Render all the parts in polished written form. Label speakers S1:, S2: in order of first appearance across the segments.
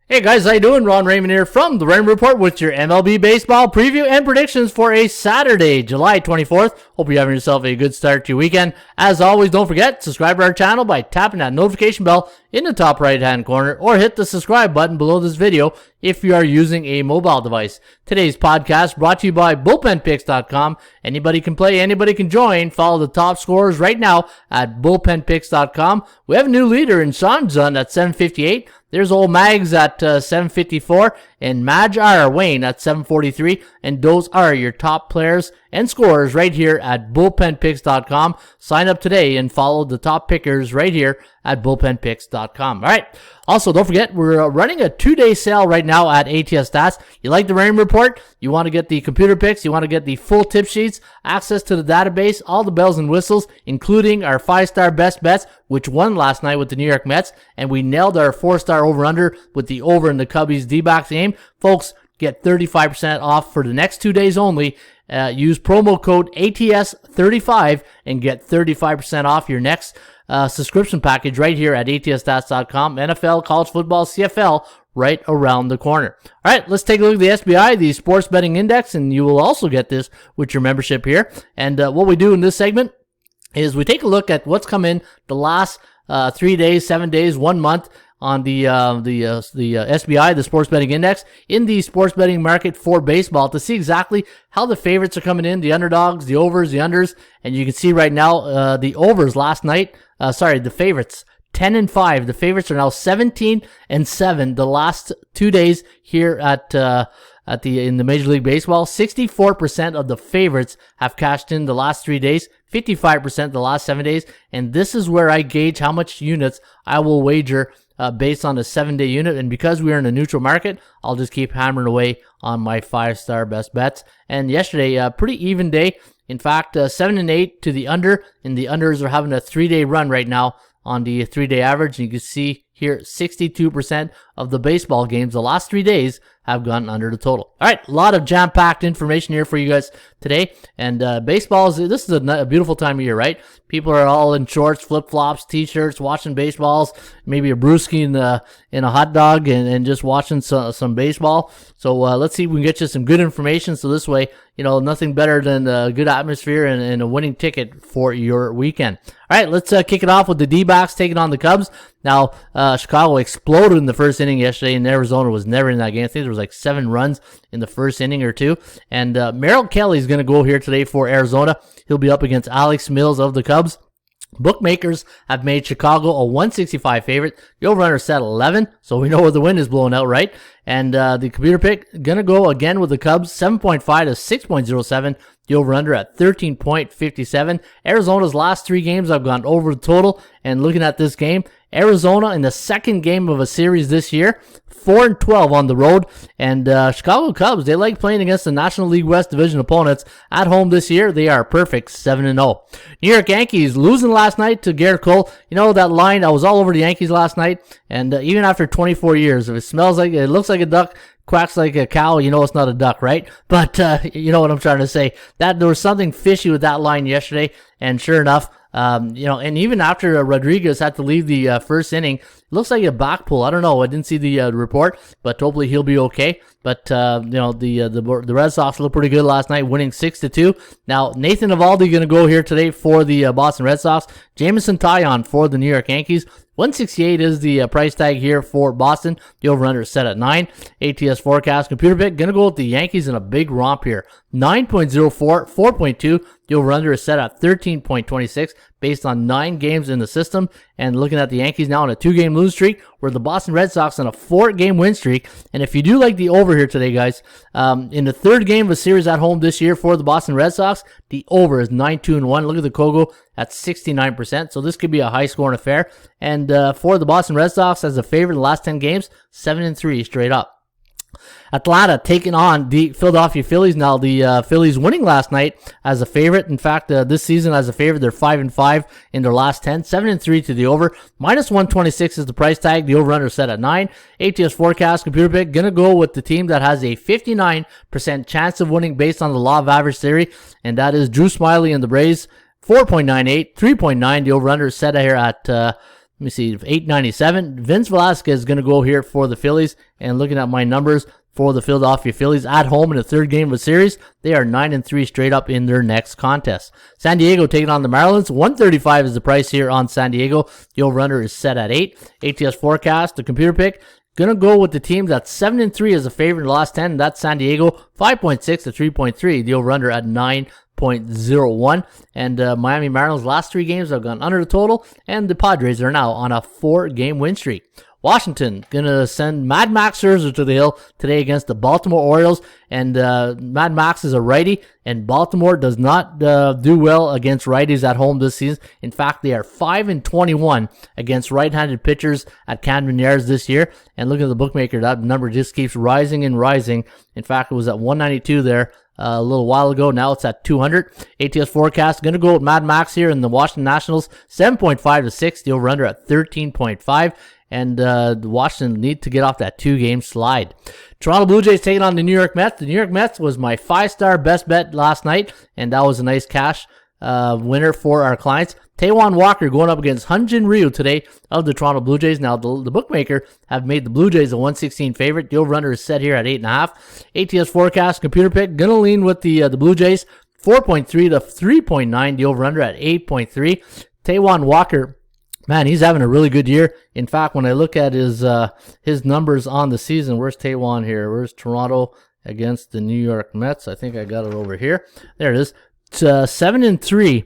S1: Hey guys, how you doing? Ron Raymond here from the Raymond Report with your MLB baseball preview and predictions for a Saturday, July 24th. Hope you're having yourself a good start to your weekend. As always, don't forget, subscribe to our channel by tapping that notification bell in the top right-hand corner or hit the subscribe button below this video if you are using a mobile device. Today's podcast brought to you by bullpenpicks.com. Anybody can play, anybody can join. Follow the top scorers right now at bullpenpicks.com. We have a new leader in Sean Zund at 758. There's old Mags at 754 and Maj R. Wayne at 743. And those are your top players and scorers right here at bullpenpicks.com. Sign up today and follow the top pickers right here at bullpenpicks.com. All right. Also, don't forget, we're running a 2-day sale right now at ATS Stats. You like the Raymond Report? You want to get the computer picks? You want to get the full tip sheets, access to the database, all the bells and whistles, including our 5-star best bets, which won last night with the New York Mets, and we nailed our 4-star over-under with the over in the Cubbies D-backs game. Folks, get 35% off for the next 2 days only. Use promo code ATS35 and get 35% off your next subscription package right here at atsstats.com. NFL, college football, CFL, right around the corner. All right, let's take a look at the SBI, the Sports Betting Index, and you will also get this with your membership here. And what we do in this segment is we take a look at what's come in the last 3 days, 7 days, 1 month on the SBI, the Sports Betting Index, in the sports betting market for baseball to see exactly how the favorites are coming in, the underdogs, the overs, the unders, and you can see right now the overs last night, the favorites, 10-5. The favorites are now 17-7 the last 2 days here in the Major League Baseball. 64% of the favorites have cashed in the last 3 days, 55% the last 7 days, and this is where I gauge how much units I will wager based on a 7-day unit. And because we are in a neutral market, I'll just keep hammering away on my 5-star best bets. And yesterday, a pretty even day. In fact, 7-8 to the under, and the unders are having a 3-day run right now on the 3-day average. And you can see here, 62% of the baseball games the last 3 days have gone under the total. All right, a lot of jam-packed information here for you guys today. And baseball, this is a beautiful time of year, right? People are all in shorts, flip-flops, T-shirts, watching baseballs, maybe a brewski in a hot dog, and just watching some baseball. So let's see if we can get you some good information. So this way, nothing better than a good atmosphere and a winning ticket for your weekend. All right, let's kick it off with the D-backs taking on the Cubs. Now, Chicago exploded in the first inning yesterday, and Arizona was never in that game. I think there was like 7 runs in the first inning or 2. And Merrill Kelly is going to go here today for Arizona. He'll be up against Alex Mills of the Cubs. Bookmakers have made Chicago a 165 favorite. The over-under set 11, so we know where the wind is blowing out, right? And the computer pick going to go again with the Cubs, 7.5 to 6.07. The over-under at 13.57. Arizona's last 3 games have gone over the total. And looking at this game, Arizona in the second game of a series this year, 4-12 on the road. And Chicago Cubs, they like playing against the National League West Division opponents. At home this year, they are perfect, 7-0. New York Yankees losing last night to Garrett Cole. That line, I was all over the Yankees last night. And even after 24 years, if it looks like a duck, quacks like a cow, it's not a duck, right? But you know what I'm trying to say. That there was something fishy with that line yesterday, and sure enough, and even after Rodriguez had to leave the first inning, it looks like a back pull. I don't know. I didn't see the report, but hopefully he'll be okay. But the Red Sox looked pretty good last night, winning 6-2. Now Nathan Eovaldi going to go here today for the Boston Red Sox. Jamison Taillon for the New York Yankees. 168 is the price tag here for Boston. The over-under is set at 9. ATS forecast computer pick going to go with the Yankees in a big romp here. 9.04, 4.2. The over-under is set at 13.26 based on 9 games in the system. And looking at the Yankees now on a 2-game losing streak, where the Boston Red Sox on a 4-game win streak. And if you do like the over here today, guys, in the 3rd game of a series at home this year for the Boston Red Sox, the over is 9-2-1. Look at the Kogo at 69%. So this could be a high-scoring affair. And for the Boston Red Sox as a favorite in the last 10 games, 7-3 straight up. Atlanta taking on the Philadelphia Phillies. Now, the Phillies winning last night as a favorite. In fact, this season as a favorite, they're 5-5 in their last 10. 7-3 to the over. Minus 126 is the price tag. The over-under set at 9. ATS forecast computer pick going to go with the team that has a 59% chance of winning based on the law of average theory, and that is Drew Smyly and the Braves. 4.98, 3.9. The over-under is set here at Let me see, 897. Vince Velasquez is going to go here for the Phillies. And looking at my numbers for the Philadelphia Phillies at home in the third game of the series, they are 9-3 straight up in their next contest. San Diego taking on the Marlins. 135 is the price here on San Diego. The over-under is set at 8. ATS forecast, the computer pick, going to go with the team that's 7-3 as a favorite in the last 10. That's San Diego, 5.6 to 3.3. The over-under at 9.01. And Miami Marlins last 3 games have gone under the total, and the Padres are now on a 4-game win streak. Washington gonna send Mad Max Scherzer to the hill today against the Baltimore Orioles, and Mad Max is a righty, and Baltimore does not do well against righties at home this season. In fact, they are 5-21 against right-handed pitchers at Camden Yards this year. And look at the bookmaker, that number just keeps rising and rising. In fact, it was at 192 there a little while ago. Now it's at 200. ATS forecast going to go with Mad Max here in the Washington Nationals, 7.5 to 6. The over-under at 13.5. And Washington need to get off that 2-game slide. Toronto Blue Jays taking on the New York Mets. The New York Mets was my 5-star best bet last night, and that was a nice cash winner for our clients. Taijuan Walker going up against Hyun-Jin Ryu today of the Toronto Blue Jays. Now, the bookmaker have made the Blue Jays a 116 favorite. The over-under is set here at 8.5. ATS forecast, computer pick, going to lean with the Blue Jays, 4.3 to 3.9. The over-under at 8.3. Taijuan Walker, man, he's having a really good year. In fact, when I look at his numbers on the season, where's Taijuan here? Where's Toronto against the New York Mets? I think I got it over here. There it is. It's 7-3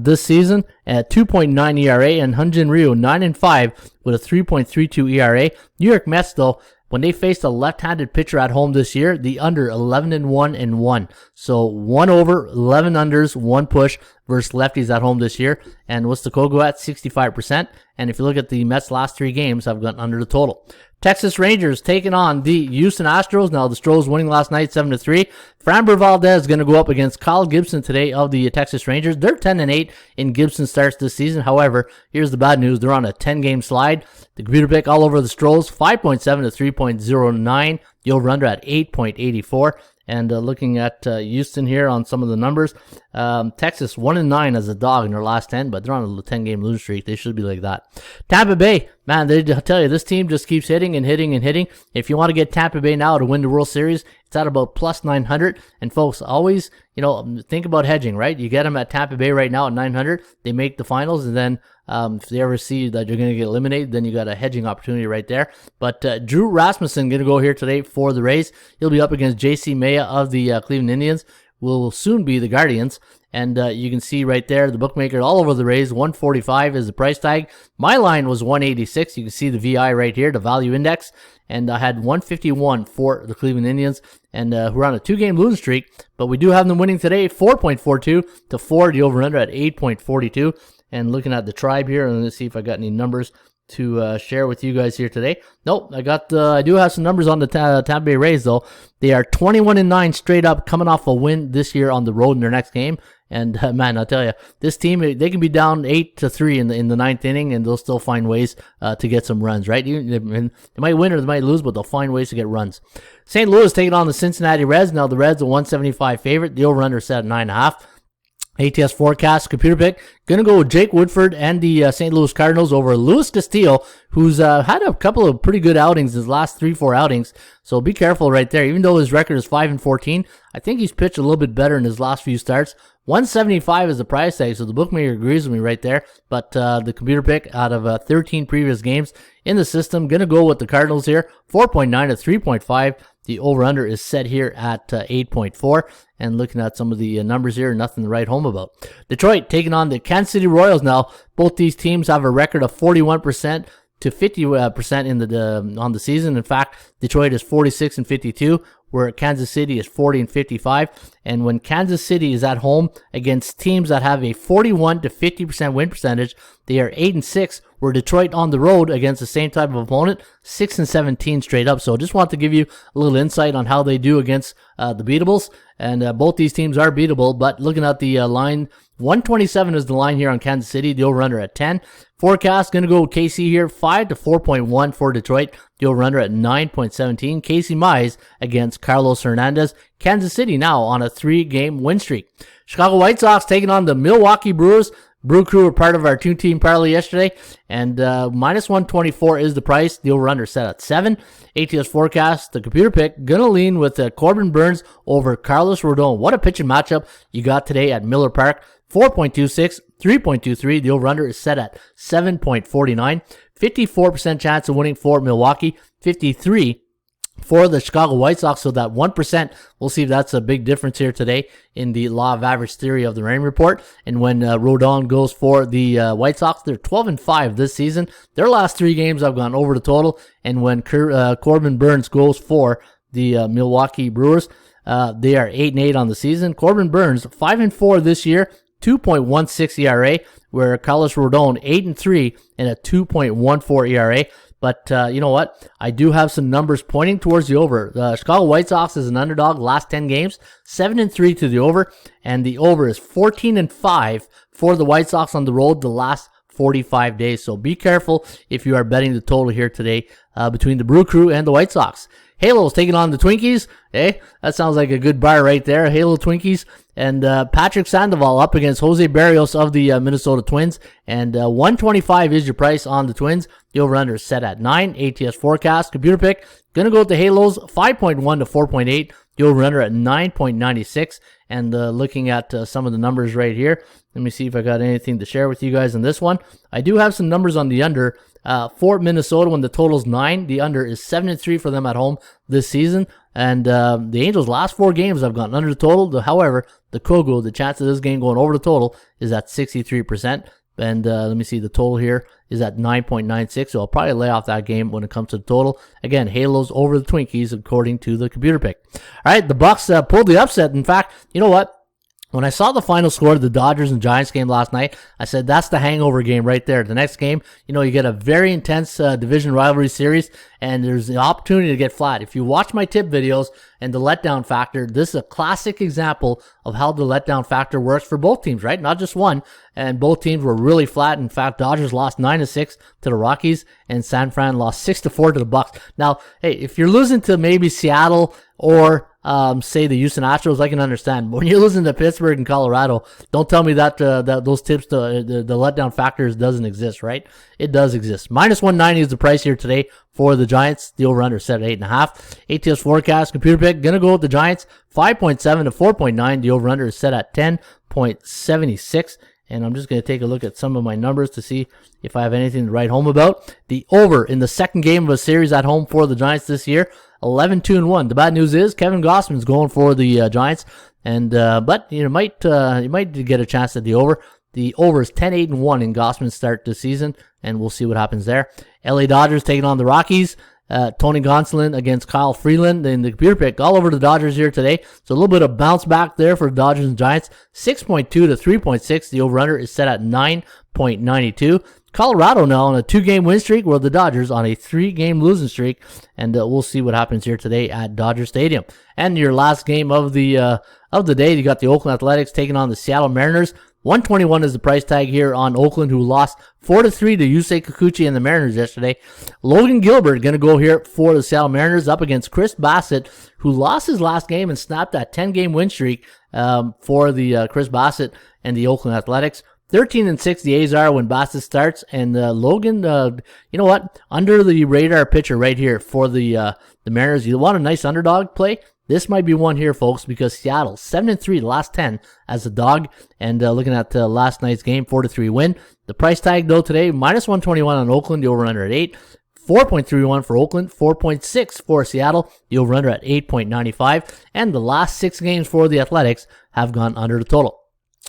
S1: this season at 2.9 ERA, and Hyun-Jin Ryu 9-5 with a 3.32 ERA. New York Mets, though, when they faced a left-handed pitcher at home this year, the under 11-1-1. So 1 over, 11 unders, 1 push versus lefties at home this year. And what's the Kogo at? 65%. And if you look at the Mets' last 3 games, I've gone under the total. Texas Rangers taking on the Houston Astros. Now, the Stros winning last night 7-3. Framber Valdez is going to go up against Kyle Gibson today of the Texas Rangers. They're 10-8 in Gibson starts this season. However, here's the bad news. They're on a 10-game slide. The computer pick all over the Stros, 5.7 to 3.09. The over-under at 8.84. And looking at Houston here on some of the numbers, Texas 1-9 as a dog in their last 10, but they're on a 10-game losing streak. They should be like that. Tampa Bay, man, they tell you, this team just keeps hitting and hitting and hitting. If you want to get Tampa Bay now to win the World Series, it's at about plus 900. And folks, always, think about hedging, right? You get them at Tampa Bay right now at 900. They make the finals, and then if they ever see that you're going to get eliminated, then you got a hedging opportunity right there. But Drew Rasmussen going to go here today for the Rays. He'll be up against J.C. Maya of the Cleveland Indians. Will soon be the Guardians. And you can see right there, the bookmaker all over the Rays, 145 is the price tag. My line was 186. You can see the VI right here, the value index. And I had 151 for the Cleveland Indians. And we're on a 2-game losing streak. But we do have them winning today, 4.42 to 4. The over-under at 8.42. And looking at the tribe here, and let's see if I got any numbers to share with you guys here today. Nope, I do have some numbers on the Tampa Bay Rays, though. They are 21-9 straight up, coming off a win this year on the road in their next game. And man, I'll tell you, this team, they can be down 8-3 in the 9th inning, and they'll still find ways to get some runs, right? They might win or they might lose, but they'll find ways to get runs. St. Louis taking on the Cincinnati Reds. Now the Reds are 175 favorite. The over-under set at 9.5. ATS forecast, computer pick, going to go with Jake Woodford and the St. Louis Cardinals over Luis Castillo, who's had a couple of pretty good outings his last 3-4 outings. So be careful right there. Even though his record is 5-14, I think he's pitched a little bit better in his last few starts. 175 is the price tag, so the bookmaker agrees with me right there. But the computer pick out of 13 previous games in the system, going to go with the Cardinals here, 4.9 to 3.5. The over-under is set here at 8.4. And looking at some of the numbers here, nothing to write home about. Detroit taking on the Kansas City Royals now. Both these teams have a record of 41% to 50% on the season. In fact, Detroit is 46-52, where Kansas City is 40-55. And when Kansas City is at home against teams that have a 41 to 50% win percentage, they are 8-6. Where Detroit on the road against the same type of opponent, 6-17 straight up. So just want to give you a little insight on how they do against the beatables. And both these teams are beatable, but looking at the line, 127 is the line here on Kansas City, the over-under at 10. Forecast going to go with KC here, 5 to 4.1 for Detroit, the over-under at 9.17. Casey Mize against Carlos Hernandez. Kansas City now on a 3-game win streak. Chicago White Sox taking on the Milwaukee Brewers. Brew Crew were part of our two-team parlay yesterday, and minus 124 is the price. The over-under set at 7. ATS forecast, the computer pick, gonna lean with Corbin Burnes over Carlos Rodon. What a pitching matchup you got today at Miller Park. 4.26, 3.23. The over-under is set at 7.49. 54% chance of winning for Milwaukee. 53 for the Chicago White Sox, so that 1%, we'll see if that's a big difference here today in the law of average theory of the Raymond Report. And when Rodon goes for the White Sox, they're 12-5 this season. Their last 3 games have gone over the total. And when Corbin Burnes goes for the Milwaukee Brewers, they are 8-8 on the season. Corbin Burnes 5-4 this year, 2.16 ERA, where Carlos Rodon 8-3 and a 2.14 ERA. But you know what? I do have some numbers pointing towards the over. The Chicago White Sox is an underdog last 10 games, 7-3 to the over, and the over is 14-5 for the White Sox on the road the last 45 days. So be careful if you are betting the total here today between the Brew Crew and the White Sox. Halo's taking on the Twinkies. Hey, that sounds like a good bar right there. Halo Twinkies. And Patrick Sandoval up against Jose Barrios of the Minnesota Twins. And 125 is your price on the Twins. The over-under is set at 9. ATS forecast. Computer pick. Going to go with the Halos. 5.1 to 4.8. The over-under at 9.96. And looking at some of the numbers right here. Let me see if I got anything to share with you guys in this one. I do have some numbers on the under. For Minnesota, when the total's 9, the under is 7-3 for them at home this season. And the Angels' last 4 games have gone under the total. However, the Kogo, the chance of this game going over the total is at 63%. And let me see, the total here is at 9.96. So I'll probably lay off that game when it comes to the total. Again, Halos over the Twinkies according to the computer pick. All right, the Bucks pulled the upset. In fact, you know what? When I saw the final score of the Dodgers and Giants game last night, I said, that's the hangover game right there. The next game, you know, you get a very intense division rivalry series, and there's the opportunity to get flat. If you watch my tip videos and the letdown factor, this is a classic example of how the letdown factor works for both teams, right? Not just one. And both teams were really flat. In fact, Dodgers lost 9-6 to the Rockies, and San Fran lost 6-4 to the Bucks. Now, hey, if you're losing to maybe Seattle or say the Houston Astros, I can understand. But when you're losing to Pittsburgh and Colorado, don't tell me that that those tips, the letdown factors doesn't exist, right? It does exist. Minus 190 is the price here today for the Giants. The over-under set at 8.5. ATS forecast, computer pick, gonna go with the Giants. 5.7 to 4.9. The over-under is set at 10.76. And I'm just going to take a look at some of my numbers to see if I have anything to write home about. The over in the second game of a series at home for the Giants this year, 11-2-1. The bad news is Kevin Gossman's going for the Giants, and but you might get a chance at the over. The over is 10-8-1 in Gossman's start this season, and we'll see what happens there. LA Dodgers taking on the Rockies. Tony Gonsolin against Kyle Freeland in the computer pick. All over the Dodgers here today. So a little bit of bounce back there for the Dodgers and Giants. 6.2 to 3.6. The over-under is set at 9.92. Colorado now on a 2-game win streak, while the Dodgers on a 3-game losing streak. And we'll see what happens here today at Dodger Stadium. And your last game of the day, you got the Oakland Athletics taking on the Seattle Mariners. 121 is the price tag here on Oakland, who lost 4-3 to Yusei Kikuchi and the Mariners yesterday. Logan Gilbert going to go here for the Seattle Mariners up against Chris Bassett, who lost his last game and snapped that 10-game win streak for the Chris Bassett and the Oakland Athletics. 13-6 the A's are when Bassett starts, and Logan, you know what? Under the radar pitcher right here for the Mariners. You want a nice underdog play? This might be one here, folks, because Seattle 7-3 the last 10 as a dog, and looking at last night's game, 4-3 win. The price tag though today, minus 121 on Oakland, the over/under at 8. 4.31 for Oakland, 4.6 for Seattle, the over/under at 8.95, and the last 6 games for the Athletics have gone under the total.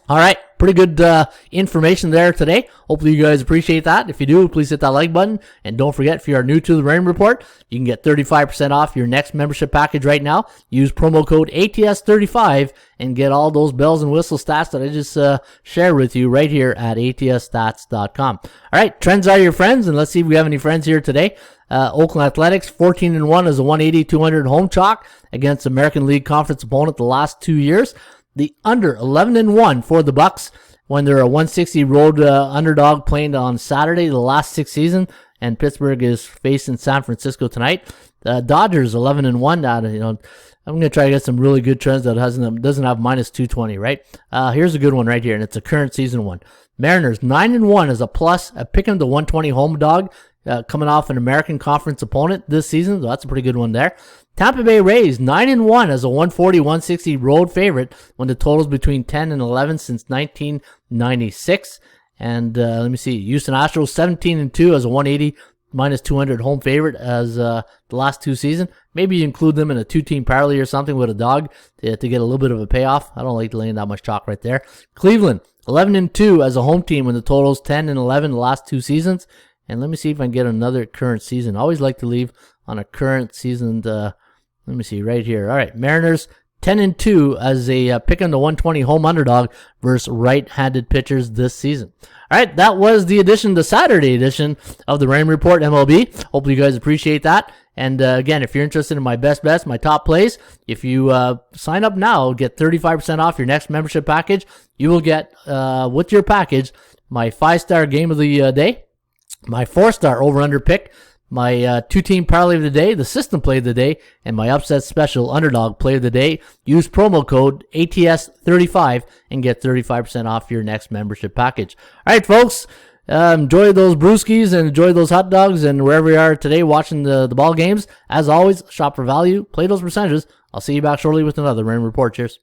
S1: All right, pretty good information there today. Hopefully you guys appreciate that. If you do, please hit that like button. And don't forget, if you are new to the Raymond Report, you can get 35% off your next membership package right now. Use promo code ATS35 and get all those bells and whistle stats that I just shared with you right here at atsstats.com. All right, trends are your friends, and let's see if we have any friends here today. Oakland Athletics 14-1 as a 180-200 home chalk against American League Conference opponent the last 2 years. The under 11-1 for the Bucks when they're a 160 road underdog playing on Saturday the last 6 seasons, and Pittsburgh is facing San Francisco tonight. Dodgers 11-1. I'm going to try to get some really good trends that doesn't have minus 220, right? Here's a good one right here, and it's a current season one. Mariners 9-1 as a plus. I pick them to 120 home dog, coming off an American Conference opponent this season. So that's a pretty good one there. Tampa Bay Rays 9-1 as a 140-160 road favorite when the total's between 10 and 11 since 1996. And let me see, Houston Astros 17-2 as a 180 minus 200 home favorite as the last two seasons. Maybe you include them in a two-team parlay or something with a dog to get a little bit of a payoff. I don't like laying that much chalk right there. Cleveland 11-2 as a home team when the total's 10 and 11 the last two seasons. And let me see if I can get another current season. I always like to leave on a current season. Let me see right here. All right, Mariners 10-2 as a pick on the 120 home underdog versus right-handed pitchers this season. All right, that was the Saturday edition of the Raymond Report MLB. Hopefully you guys appreciate that. And again, if you're interested in my best bets, my top plays, if you sign up now, get 35% off your next membership package. You will get, with your package, my 5-star game of the day, my 4-star over-under pick, my two-team parlay of the day, the system play of the day, and my upset special underdog play of the day. Use promo code ATS35 and get 35% off your next membership package. All right, folks, enjoy those brewskis and enjoy those hot dogs and wherever we are today watching the ball games. As always, shop for value, play those percentages. I'll see you back shortly with another Raymond Report. Cheers.